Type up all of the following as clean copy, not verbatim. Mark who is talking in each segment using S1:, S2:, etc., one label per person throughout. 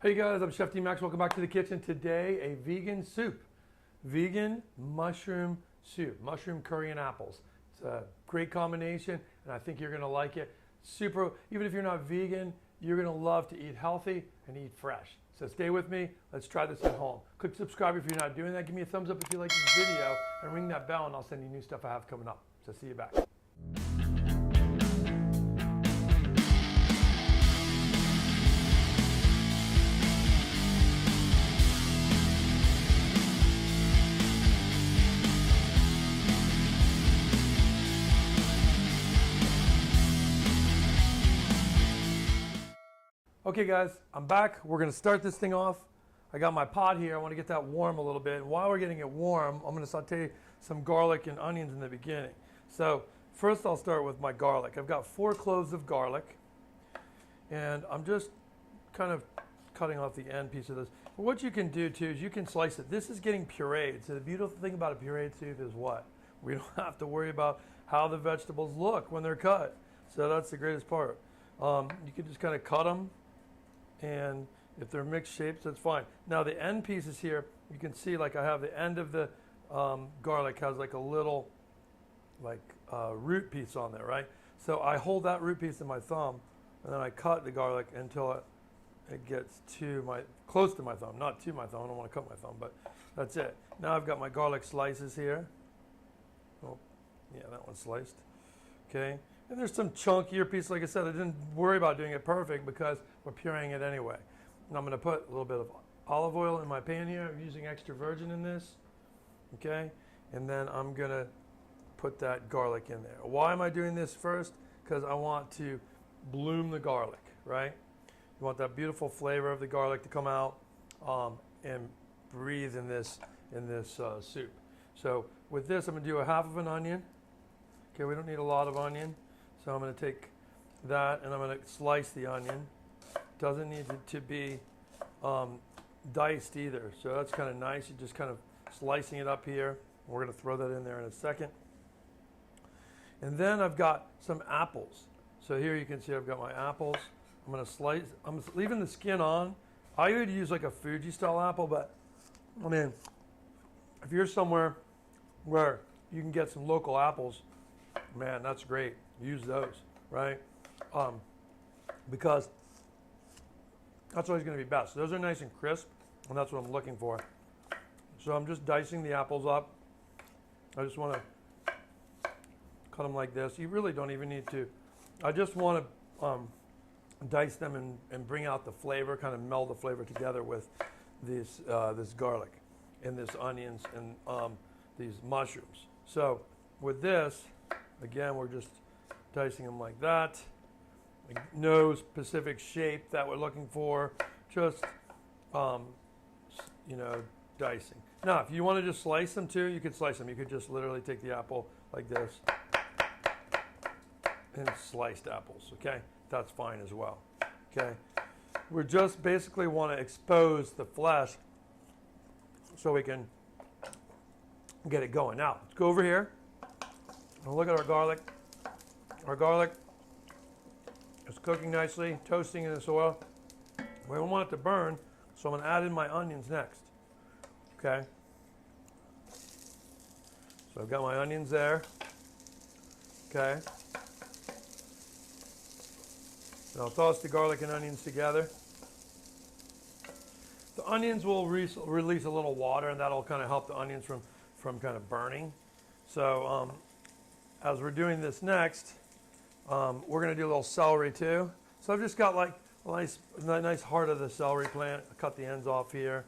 S1: Hey guys, I'm Chef D-Max. Welcome back to the kitchen. Today, a vegan soup. Vegan mushroom soup. Mushroom curry and apples. It's a great combination, and I think you're gonna like it. Super, even if you're not vegan, you're gonna love to eat healthy and eat fresh. So stay with me. Let's try this at home. Click subscribe if you're not doing that. Give me a thumbs up if you like this video, and ring that bell, and I'll send you new stuff I have coming up. So see you back. Okay guys, I'm back. We're gonna start this thing off. I got my pot here. I wanna get that warm a little bit. And while we're getting it warm, I'm gonna saute some garlic and onions in the beginning. So first I'll start with my garlic. I've got 4 cloves of garlic, and I'm just kind of cutting off the end piece of this. But what you can do too is you can slice it. This is getting pureed. So the beautiful thing about a pureed soup is what? We don't have to worry about how the vegetables look when they're cut. So that's the greatest part. You can just kind of cut them, and if they're mixed shapes, that's fine. Now the end pieces here, you can see like I have the end of the garlic has like a little root piece on there, right? So I hold that root piece in my thumb, and then I cut the garlic until it gets close to my thumb, not to my thumb. I don't want to cut my thumb, but that's it. Now I've got my garlic slices here. Oh, yeah, that one's sliced. Okay. And there's some chunkier piece. Like I said, I didn't worry about doing it perfect because we're pureeing it anyway. And I'm going to put a little bit of olive oil in my pan here. I'm using extra virgin in this. Okay. And then I'm going to put that garlic in there. Why am I doing this first? Because I want to bloom the garlic, right? You want that beautiful flavor of the garlic to come out and breathe in this soup. So with this, I'm going to do a half of an onion. Okay, we don't need a lot of onion. So I'm going to take that and I'm going to slice the onion. Doesn't need to be diced either. So that's kind of nice. You're just kind of slicing it up here. We're going to throw that in there in a second. And then I've got some apples. So here you can see I've got my apples. I'm going to slice. I'm leaving the skin on. I would use like a Fuji style apple, but I mean, if you're somewhere where you can get some local apples, man, that's great. Use those, right? Because that's always going to be best. Those are nice and crisp, and that's what I'm looking for. So I'm just dicing the apples up. I just want to cut them like this. You really don't even need to. I just want to dice them and bring out the flavor, kind of meld the flavor together with this garlic and this onions and these mushrooms. So with this, again, we're just dicing them like that. Like no specific shape that we're looking for, just, dicing. Now, if you want to just slice them too, you could slice them. You could just literally take the apple like this and sliced apples, okay? That's fine as well, okay? We just basically want to expose the flesh so we can get it going. Now, let's go over here. Now look at our garlic. Our garlic is cooking nicely, toasting in this oil. We don't want it to burn, so I'm going to add in my onions next. Okay. So I've got my onions there. Okay. And I'll toss the garlic and onions together. The onions will release a little water, and that'll kind of help the onions from kind of burning. So as we're doing this next, we're going to do a little celery too. So I've just got like a nice heart of the celery plant. I cut the ends off here,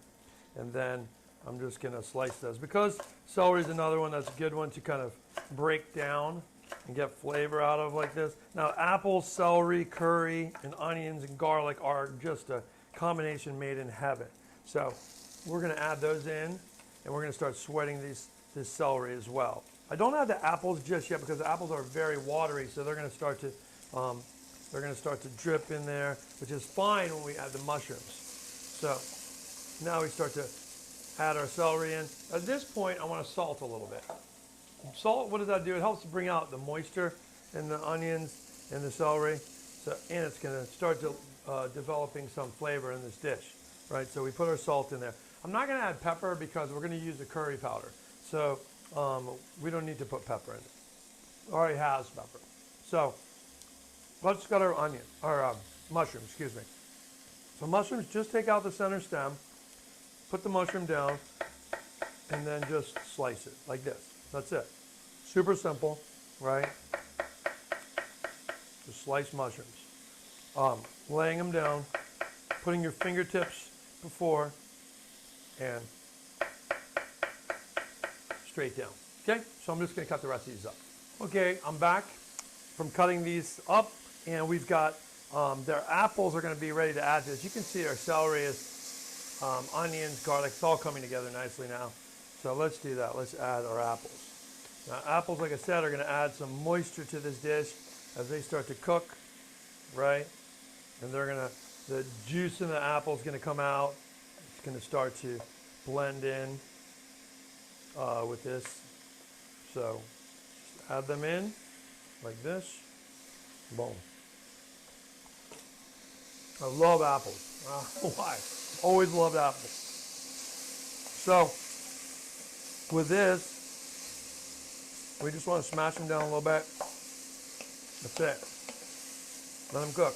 S1: and then I'm just going to slice those. Because celery is another one that's a good one to kind of break down and get flavor out of like this. Now apples, celery, curry, and onions and garlic are just a combination made in heaven. So we're going to add those in, and we're going to start sweating this celery as well. I don't add the apples just yet because the apples are very watery, so they're going to start to drip in there, which is fine when we add the mushrooms. So now we start to add our celery in. At this point, I want to salt a little bit. Salt, what does that do? It helps to bring out the moisture in the onions and the celery. So, and it's going to start to developing some flavor in this dish. right? So we put our salt in there. I'm not going to add pepper because we're going to use a curry powder. So we don't need to put pepper in it. It already has pepper. So let's cut our onion, or mushroom, excuse me. So mushrooms, just take out the center stem, put the mushroom down, and then just slice it like this. That's it. Super simple, right? Just slice mushrooms. Laying them down, putting your fingertips before, and straight down. Okay, so I'm just going to cut the rest of these up. Okay, I'm back from cutting these up, and we've got their apples are going to be ready to add to this. You can see our celery is onions, garlic, it's all coming together nicely now. So let's do that. Let's add our apples. Now, apples, like I said, are going to add some moisture to this dish as they start to cook, right? And the juice in the apple is going to come out. It's going to start to blend in with this. So just add them in like this. Boom. I love apples. Why? Always loved apples. So with this, we just want to smash them down a little bit. That's it. Let them cook.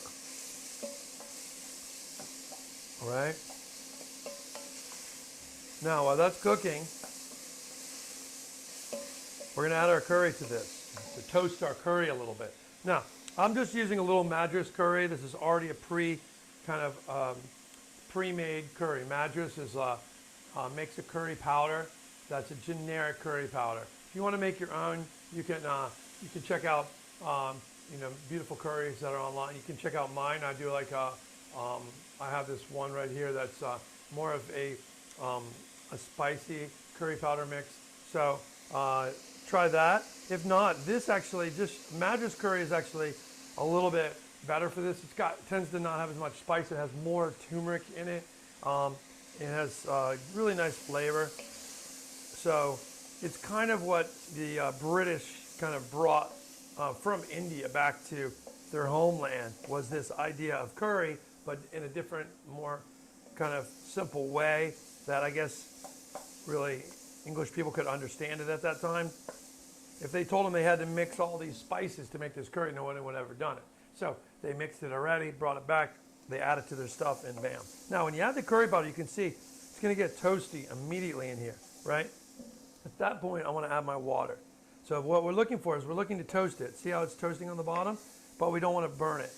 S1: All right. Now, while that's cooking, we're going to add our curry to this to toast our curry a little bit. Now, I'm just using a little madras curry. This is already a pre-made curry. Madras is makes a curry powder. That's a generic curry powder. If you want to make your own, you can check out beautiful curries that are online. You can check out mine. I do I have this one right here that's more of a spicy curry powder mix. So try that. If not, this actually madras curry is actually a little bit better for this. It tends to not have as much spice. It has more turmeric in it. It has really nice flavor. So it's kind of what the British kind of brought from India back to their homeland, was this idea of curry, but in a different, more kind of simple way that I guess really English people could understand it at that time. If they told them they had to mix all these spices to make this curry, no one would have ever done it. So they mixed it already, brought it back, they add it to their stuff, and bam. Now when you add the curry powder, you can see it's going to get toasty immediately in here, right? At that point, I want to add my water. So what we're looking for is we're looking to toast it. See how it's toasting on the bottom? But we don't want to burn it.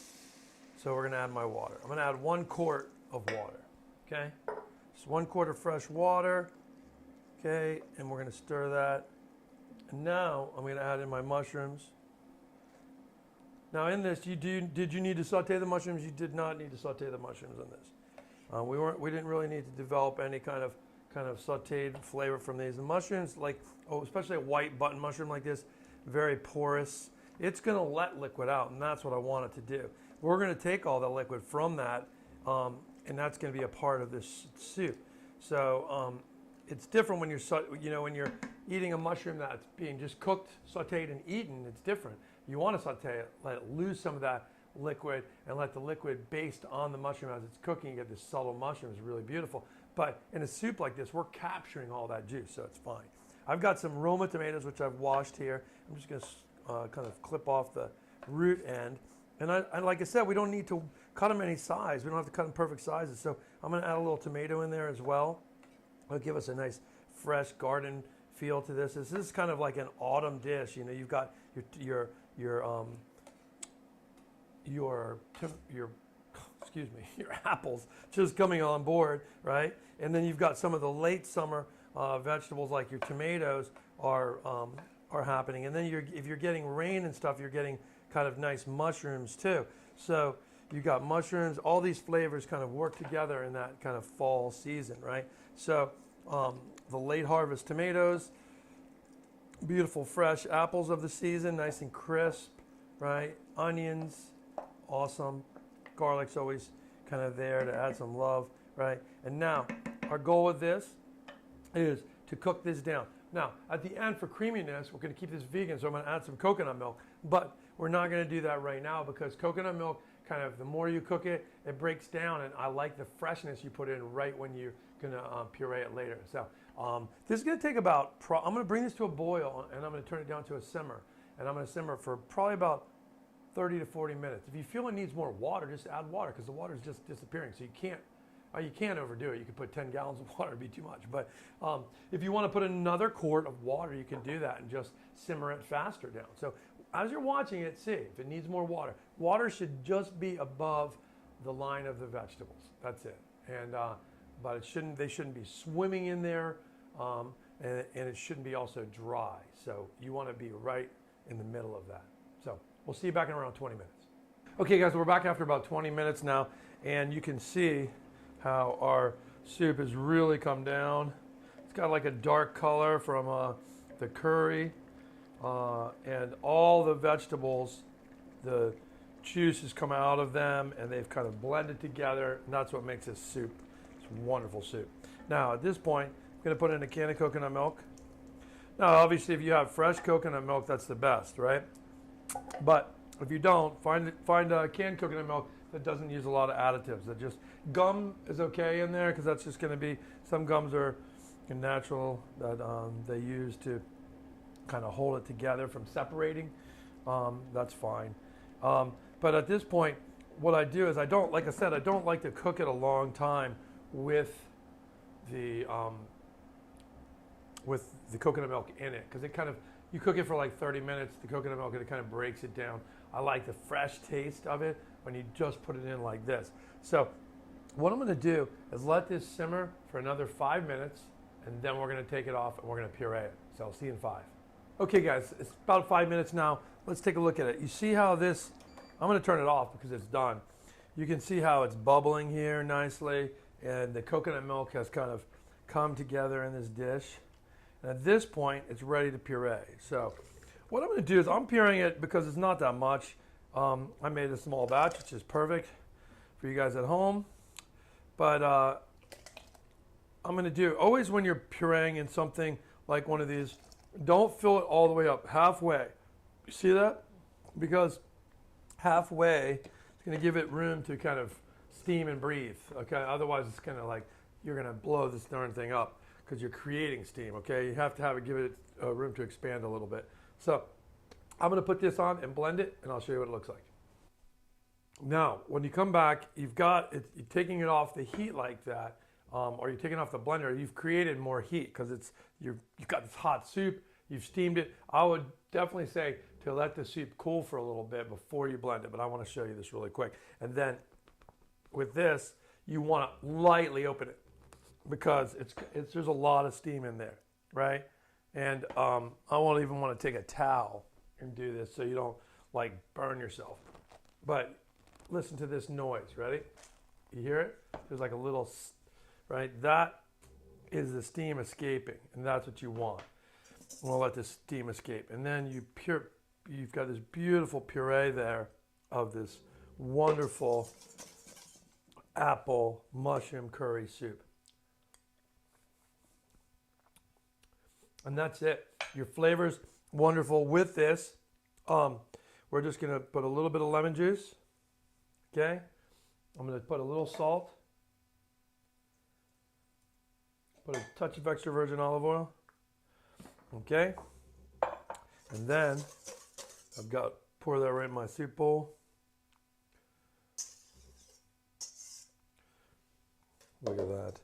S1: So we're going to add my water. I'm going to add 1 quart of water, okay? Just 1 quart of fresh water, okay? And we're going to stir that. And now I'm going to add in my mushrooms. Now in this, did you need to saute the mushrooms? You did not need to saute the mushrooms in this. We didn't really need to develop any kind of sauteed flavor from these. The mushrooms, especially a white button mushroom like this, very porous. It's going to let liquid out, and that's what I want it to do. We're going to take all the liquid from that, and that's going to be a part of this soup. So it's different when you're eating a mushroom that's being just cooked, sauteed, and eaten. It's different. You want to saute it, let it lose some of that liquid, and let the liquid based on the mushroom as it's cooking. You get this subtle mushroom. It's really beautiful. But in a soup like this, we're capturing all that juice, so it's fine. I've got some Roma tomatoes, which I've washed here. I'm just going to kind of clip off the root end. And like I said, we don't need to cut them any size. We don't have to cut them perfect sizes. So I'm going to add a little tomato in there as well. It'll give us a nice, fresh garden feel to this. This is kind of like an autumn dish. You know, you've got your apples just coming on board, right? And then you've got some of the late summer vegetables like your tomatoes are happening. And then if you're getting rain and stuff, you're getting kind of nice mushrooms too. So you've got mushrooms, all these flavors kind of work together in that kind of fall season, right? So the late harvest tomatoes, beautiful fresh apples of the season, nice and crisp, right? Onions, awesome. Garlic's always kind of there to add some love, right? And now, our goal with this is to cook this down. Now, at the end for creaminess, we're going to keep this vegan, so I'm going to add some coconut milk. But we're not going to do that right now because coconut milk kind of, the more you cook it, it breaks down, and I like the freshness you put in right when you're gonna puree it later. So this is gonna take about, I'm gonna bring this to a boil, and I'm gonna turn it down to a simmer, and I'm gonna simmer for probably about 30 to 40 minutes. If you feel it needs more water, just add water, because the water is just disappearing. So you can't overdo it. You can put 10 gallons of water, it'd be too much. But if you want to put another quart of water, you can do that and just simmer it faster down. So as you're watching it, see if it needs more water. Water should just be above the line of the vegetables. That's it. And but they shouldn't be swimming in there, and it shouldn't be also dry. So you want to be right in the middle of that. So we'll see you back in around 20 minutes. Okay, guys, we're back after about 20 minutes now, and you can see how our soup has really come down. It's got like a dark color from the curry, and all the vegetables, the juice has come out of them, and they've kind of blended together, and that's what makes this soup. It's wonderful soup. Now, at this point, I'm going to put in a can of coconut milk. Now, obviously, if you have fresh coconut milk, that's the best, right? But if you don't, find a canned coconut milk that doesn't use a lot of additives. That just, gum is okay in there, because that's just going to be, some gums are natural that they use to kind of hold it together from separating. That's fine. But at this point, what I do is I don't like to cook it a long time with the coconut milk in it, because it kind of, you cook it for like 30 minutes, the coconut milk, and it kind of breaks it down. I like the fresh taste of it when you just put it in like this. So what I'm going to do is let this simmer for another 5 minutes, and then we're going to take it off and we're going to puree it. So I'll see you in 5. Okay, guys, it's about 5 minutes now. Let's take a look at it. You see how this, I'm going to turn it off because it's done. You can see how it's bubbling here nicely, and the coconut milk has kind of come together in this dish. And at this point, it's ready to puree. So what I'm going to do is I'm pureeing it because it's not that much. I made a small batch, which is perfect for you guys at home. But I'm going to do, always when you're pureeing in something like one of these, don't fill it all the way up, halfway. You see that? Because halfway, it's going to give it room to kind of steam and breathe. Okay, otherwise it's kind of like you're going to blow this darn thing up because you're creating steam. Okay, you have to give it room to expand a little bit. So I'm going to put this on and blend it, and I'll show you what it looks like. Now, when you come back, you've got it, you're taking it off the heat like that, or you're taking off the blender. You've created more heat because you've got this hot soup. You've steamed it. I would definitely say to let the soup cool for a little bit before you blend it, but I want to show you this really quick. And then with this, you want to lightly open it because there's a lot of steam in there, right? And I won't even want to take a towel and do this so you don't like burn yourself. But listen to this noise. Ready? You hear it? There's like a little, right? That is the steam escaping, and that's what you want. We'll let this steam escape, and then you've got this beautiful puree there of this wonderful apple mushroom curry soup. And that's it. Your flavor's wonderful. With this, we're just going to put a little bit of lemon juice. Okay? I'm going to put a little salt. Put a touch of extra virgin olive oil. Okay? And then pour that right in my soup bowl. Look at that.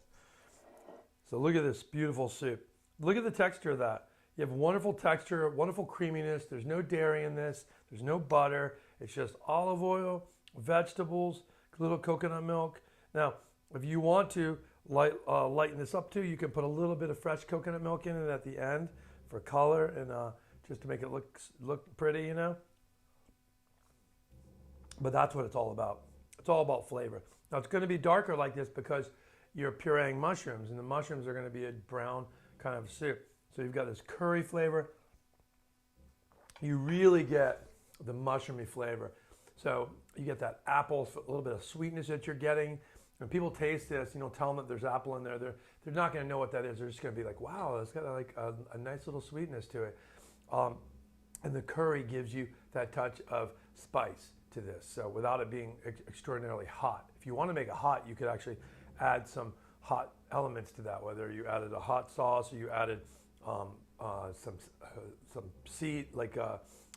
S1: So look at this beautiful soup. Look at the texture of that. You have wonderful texture, wonderful creaminess. There's no dairy in this. There's no butter. It's just olive oil, vegetables, a little coconut milk. Now, if you want to lighten this up too, you can put a little bit of fresh coconut milk in it at the end for color and just to make it look pretty, you know. But that's what it's all about. It's all about flavor. Now, it's going to be darker like this because you're pureeing mushrooms, and the mushrooms are going to be a brown kind of soup. So you've got this curry flavor. You really get the mushroomy flavor. So you get that apple, a little bit of sweetness that you're getting. When people taste this, you know, tell them that there's apple in there. They're not going to know what that is. They're just going to be like, wow, it's got like a nice little sweetness to it. And the curry gives you that touch of spice to this. So without it being extraordinarily hot. If you want to make it hot, you could actually add some hot elements to that, whether you added a hot sauce or you added some seed, like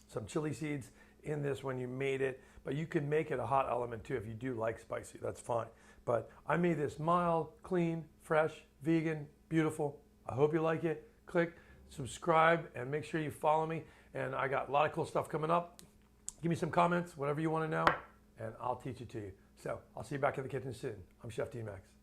S1: some chili seeds in this when you made it. But you can make it a hot element too if you do like spicy, that's fine. But I made this mild, clean, fresh, vegan, beautiful. I hope you like it. Click subscribe and make sure you follow me. And I got a lot of cool stuff coming up. Give me some comments, whatever you want to know, and I'll teach it to you. So I'll see you back in the kitchen soon. I'm Chef D Max.